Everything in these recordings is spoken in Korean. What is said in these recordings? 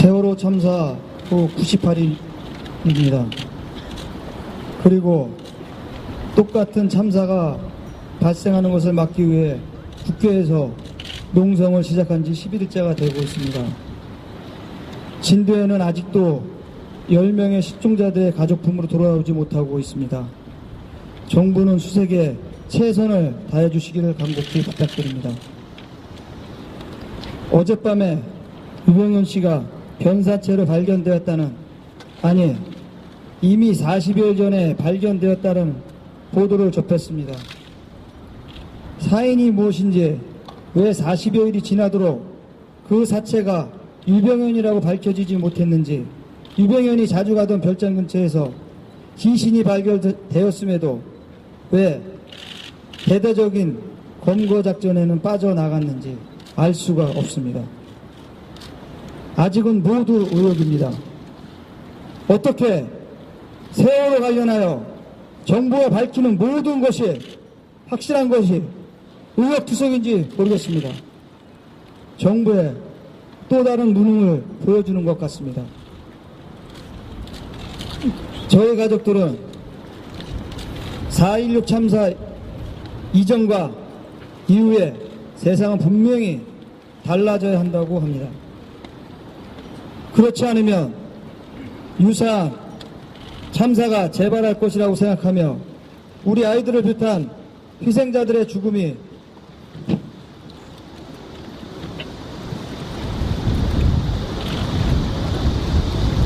세월호 참사 후 98일입니다. 그리고 똑같은 참사가 발생하는 것을 막기 위해 국회에서 농성을 시작한 지 11일째가 되고 있습니다. 진도에는 아직도 10명의 실종자들의 가족품으로 돌아오지 못하고 있습니다. 정부는 수색에 최선을 다해 주시기를 간곡히 부탁드립니다. 어젯밤에 유병현 씨가 변사체로 발견되었다는, 아니 이미 40여일 전에 발견되었다는 보도를 접했습니다. 사인이 무엇인지, 왜 40여일이 지나도록 그 사체가 유병현이라고 밝혀지지 못했는지, 유병현이 자주 가던 별장 근처에서 시신이 발견되었음에도 왜 대대적인 검거 작전에는 빠져나갔는지 알 수가 없습니다. 아직은 모두 의혹입니다. 어떻게 세월호 관련하여 정부가 밝히는 모든 것이 확실한 것이 의혹투성인지 모르겠습니다. 정부의 또 다른 무능을 보여주는 것 같습니다. 저희 가족들은 4.16 참사 이전과 이후에 세상은 분명히 달라져야 한다고 합니다. 그렇지 않으면 유사한 참사가 재발할 것이라고 생각하며 우리 아이들을 비롯한 희생자들의 죽음이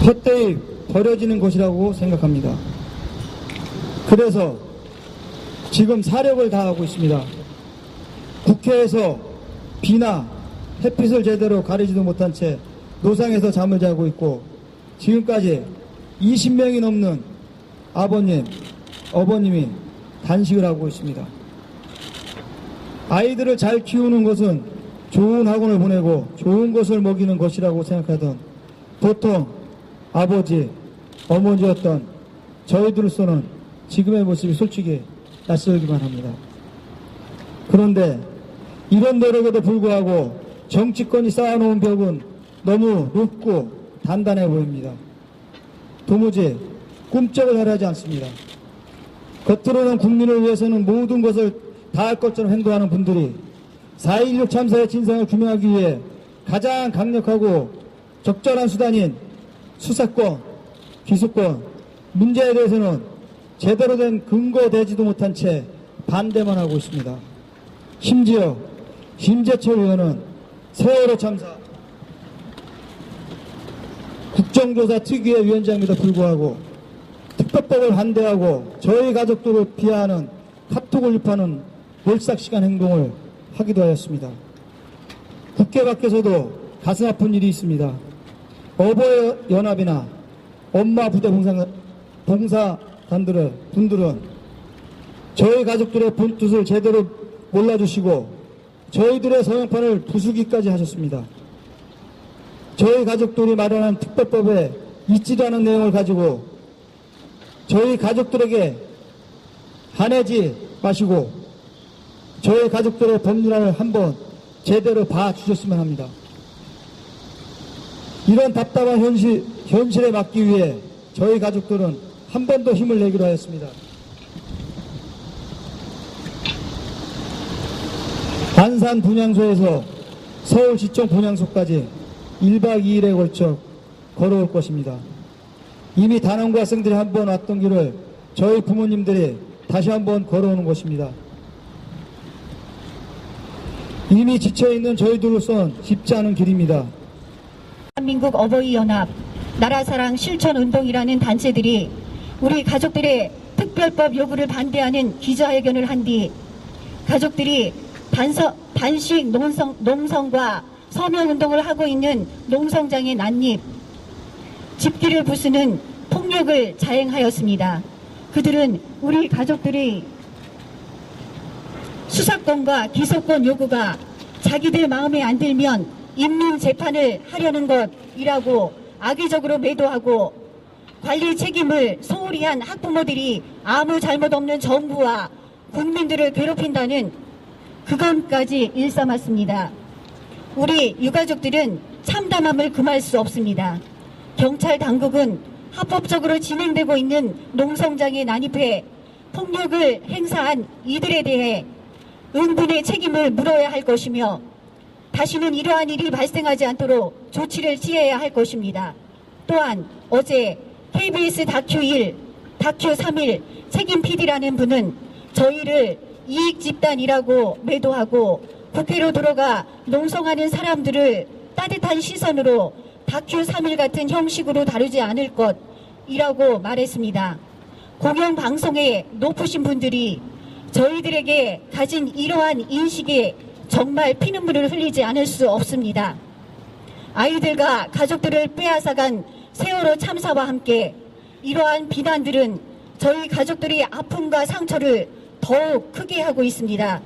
헛되이 버려지는 것이라고 생각합니다. 그래서 지금 사력을 다하고 있습니다. 국회에서 비나 햇빛을 제대로 가리지도 못한 채 노상에서 잠을 자고 있고, 지금까지 20명이 넘는 아버님, 어머님이 단식을 하고 있습니다. 아이들을 잘 키우는 것은 좋은 학원을 보내고 좋은 것을 먹이는 것이라고 생각하던 보통 아버지, 어머니였던 저희들로서는 지금의 모습이 솔직히 낯설기만 합니다. 그런데 이런 노력에도 불구하고 정치권이 쌓아놓은 벽은 너무 높고 단단해 보입니다. 도무지 꿈쩍을 하지 않습니다. 겉으로는 국민을 위해서는 모든 것을 다할 것처럼 행동하는 분들이 4.16 참사의 진상을 규명하기 위해 가장 강력하고 적절한 수단인 수사권, 기소권, 문제에 대해서는 제대로 된 근거되지도 못한 채 반대만 하고 있습니다. 심지어 김재철 의원은 세월호 참사 국정조사 특위의 위원장임에도 불구하고 특별법을 반대하고 저희 가족들을 비하하는 카톡을 유포하는 몰삭시간 행동을 하기도 하였습니다. 국회 밖에서도 가슴 아픈 일이 있습니다. 어버이연합이나 엄마 부대 봉사단들은 저희 가족들의 본뜻을 제대로 몰라주시고 저희들의 성형판을 부수기까지 하셨습니다. 저희 가족들이 마련한 특별법에 있지도 않은 내용을 가지고 저희 가족들에게 화내지 마시고 저희 가족들의 법률안을 한번 제대로 봐주셨으면 합니다. 이런 답답한 현실에 막기 위해 저희 가족들은 한 번 더 힘을 내기로 하였습니다. 안산 분향소에서 서울시청 분향소까지 1박 2일에 걸쳐 걸어올 것입니다. 이미 단원고 학생들이 한 번 왔던 길을 저희 부모님들이 다시 한번 걸어오는 것입니다. 이미 지쳐있는 저희들로선 쉽지 않은 길입니다. 대한민국 어버이연합, 나라사랑 실천운동이라는 단체들이 우리 가족들의 특별법 요구를 반대하는 기자회견을 한 뒤 가족들이 단식 농성과 서명운동을 하고 있는 농성장의 난입, 집기를 부수는 폭력을 자행하였습니다. 그들은 우리 가족들의 수사권과 기소권 요구가 자기들 마음에 안 들면 인민재판을 하려는 것이라고 악의적으로 매도하고 관리 책임을 소홀히 한 학부모들이 아무 잘못 없는 정부와 국민들을 괴롭힌다는 그것까지 일삼았습니다. 우리 유가족들은 참담함을 금할 수 없습니다. 경찰 당국은 합법적으로 진행되고 있는 농성장에 난입해 폭력을 행사한 이들에 대해 응분의 책임을 물어야 할 것이며 다시는 이러한 일이 발생하지 않도록 조치를 취해야 할 것입니다. 또한 어제 KBS 다큐 1, 다큐 3일 책임 PD라는 분은 저희를 이익 집단이라고 매도하고 국회로 들어가 농성하는 사람들을 따뜻한 시선으로 다큐 3일 같은 형식으로 다루지 않을 것이라고 말했습니다. 공영방송에 높으신 분들이 저희들에게 가진 이러한 인식에 정말 피눈물을 흘리지 않을 수 없습니다. 아이들과 가족들을 빼앗아간 세월호 참사와 함께 이러한 비난들은 저희 가족들의 아픔과 상처를 더욱 크게 하고 있습니다.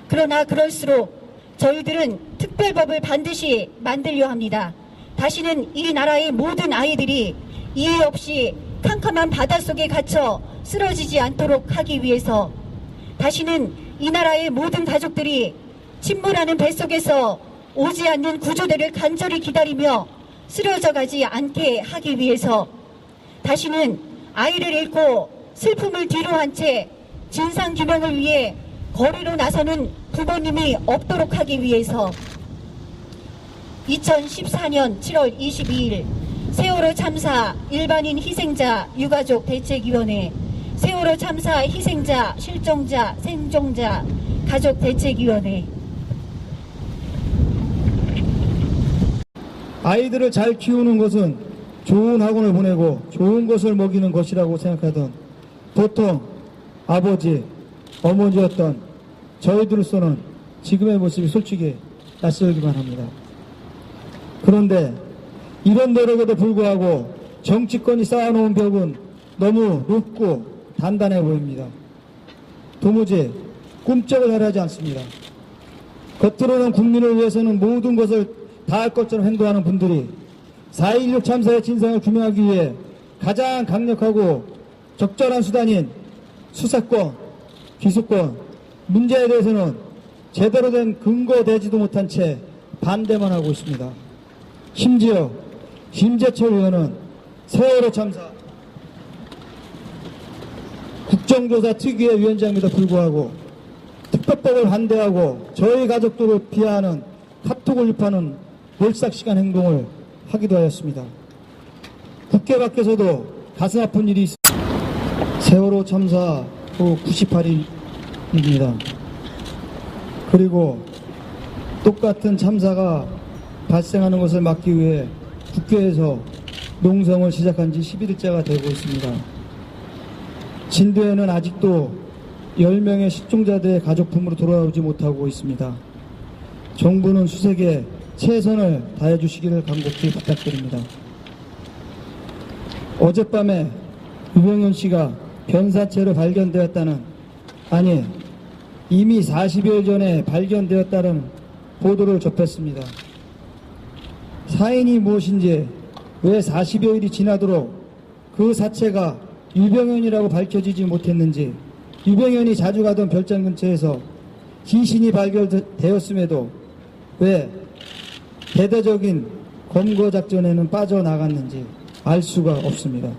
그러나 그럴수록 저희들은 특별법을 반드시 만들려 합니다. 다시는 이 나라의 모든 아이들이 이해 없이 캄캄한 바닷속에 갇혀 쓰러지지 않도록 하기 위해서, 다시는 이 나라의 모든 가족들이 침몰하는 뱃속에서 오지 않는 구조대를 간절히 기다리며 쓰러져가지 않게 하기 위해서, 다시는 아이를 잃고 슬픔을 뒤로 한 채 진상규명을 위해 거리로 나서는 부모님이 없도록 하기 위해서 2014년 7월 22일 세월호 참사 일반인 희생자 유가족 대책위원회, 세월호 참사 희생자 실종자 생존자 가족 대책위원회. 아이들을 잘 키우는 것은 좋은 학원을 보내고 좋은 것을 먹이는 것이라고 생각하던 보통 아버지, 어머니였던 저희들로서는 지금의 모습이 솔직히 낯설기만 합니다. 그런데 이런 노력에도 불구하고 정치권이 쌓아놓은 벽은 너무 높고 단단해 보입니다. 도무지 꿈쩍을 하지 않습니다. 겉으로는 국민을 위해서는 모든 것을 다할 것처럼 행동하는 분들이 4.16 참사의 진상을 규명하기 위해 가장 강력하고 적절한 수단인 수사권, 기소권 문제에 대해서는 제대로 된 근거되지도 못한 채 반대만 하고 있습니다. 심지어 김재철 의원은 세월호 참사 국정조사 특위의 위원장임에도 불구하고 특별법을 반대하고 저희 가족들을 비하하는 카톡을 유포하는 몰삭시간 행동을 하기도 하였습니다. 국회 밖에서도 가슴 아픈 일이 있습니다. 세월호 참사 후 98일입니다. 그리고 똑같은 참사가 발생하는 것을 막기 위해 국회에서 농성을 시작한 지 11일째가 되고 있습니다. 진도에는 아직도 10명의 실종자들의 가족품으로 돌아오지 못하고 있습니다. 정부는 수색에 최선을 다해 주시기를 간곡히 부탁드립니다. 어젯밤에 유병현 씨가 변사체로 발견되었다는, 아니 이미 40여일 전에 발견되었다는 보도를 접했습니다. 사인이 무엇인지, 왜 40여일이 지나도록 그 사체가 유병현이라고 밝혀지지 못했는지, 유병현이 자주 가던 별장 근처에서 시신이 발견되었음에도 왜 대대적인 검거 작전에는 빠져나갔는지 알 수가 없습니다.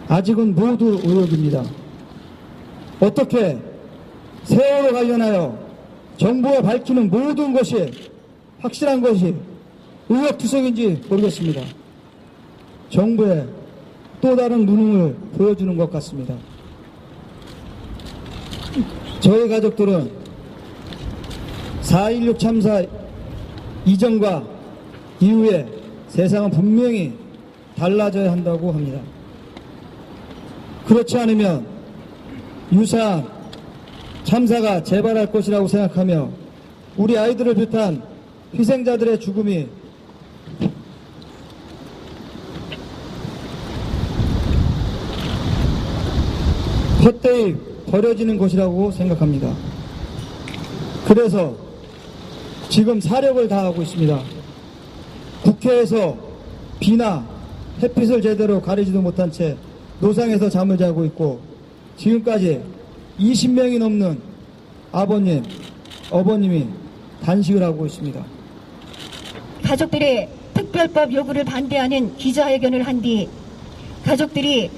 아직은 모두 의혹입니다. 어떻게 세월호 관련하여 정부가 밝히는 모든 것이 확실한 것이 의혹투성인지 모르겠습니다. 정부의 또 다른 무능을 보여주는 것 같습니다. 저희 가족들은 4.16 참사 이전과 이후에 세상은 분명히 달라져야 한다고 합니다. 그렇지 않으면 유사한 참사가 재발할 것이라고 생각하며 우리 아이들을 비롯한 희생자들의 죽음이 헛되이 버려지는 것이라고 생각합니다. 그래서 지금 사력을 다하고 있습니다. 국회에서 비나 햇빛을 제대로 가리지도 못한 채 노상에서 잠을 자고 있고, 지금까지 20명이 넘는 아버님, 어머님이 단식을 하고 있습니다. 가족들의 특별법 요구를 반대하는 기자회견을 한 뒤 가족들이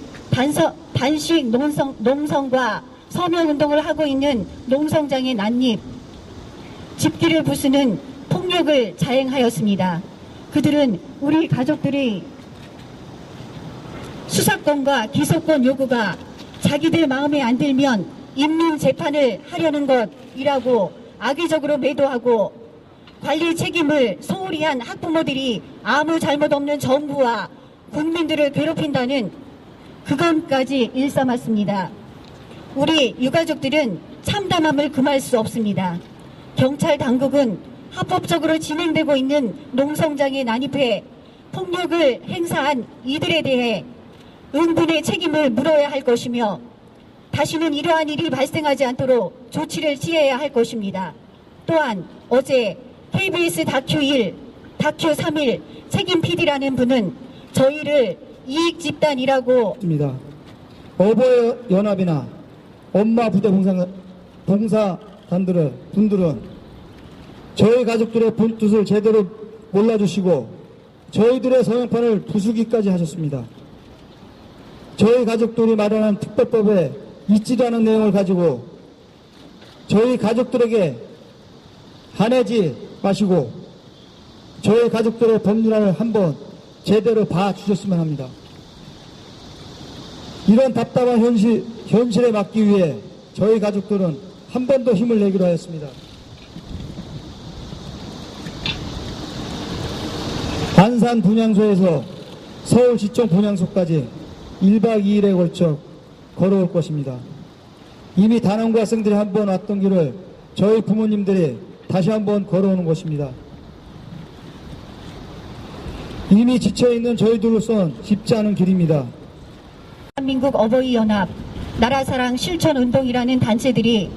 단식 농성과 서명운동을 하고 있는 농성장의 난입, 집기를 부수는 폭력을 자행하였습니다. 그들은 우리 가족들의 수사권과 기소권 요구가 자기들 마음에 안 들면 인민재판을 하려는 것이라고 악의적으로 매도하고 관리 책임을 소홀히 한 학부모들이 아무 잘못 없는 정부와 국민들을 괴롭힌다는 그것까지 일삼았습니다. 우리 유가족들은 참담함을 금할 수 없습니다. 경찰 당국은 합법적으로 진행되고 있는 농성장에 난입해 폭력을 행사한 이들에 대해 응분의 책임을 물어야 할 것이며 다시는 이러한 일이 발생하지 않도록 조치를 취해야 할 것입니다. 또한 어제 KBS 다큐 1, 다큐 3일 책임 PD라는 분은 저희를 이익 집단이라고 있습니다. 어버이연합이나 엄마 부대 분들은 저희 가족들의 본뜻을 제대로 몰라주시고 저희들의 성형판을 부수기까지 하셨습니다. 저희 가족들이 마련한 특별법에 있지도 않은 내용을 가지고 저희 가족들에게 화내지 마시고 저희 가족들의 법률안을 한번 제대로 봐주셨으면 합니다. 이런 답답한 현실에 막기 위해 저희 가족들은 한 번 더 힘을 내기로 하였습니다. 안산 분향소에서 서울시청 분향소까지 1박 2일에 걸쳐 걸어올 것입니다. 이미 단원과 학생들이 한 번 왔던 길을 저희 부모님들이 다시 한번 걸어오는 것입니다. 이미 지쳐있는 저희들로서는 쉽지 않은 길입니다. 대한민국 어버이연합, 나라사랑 실천운동이라는 단체들이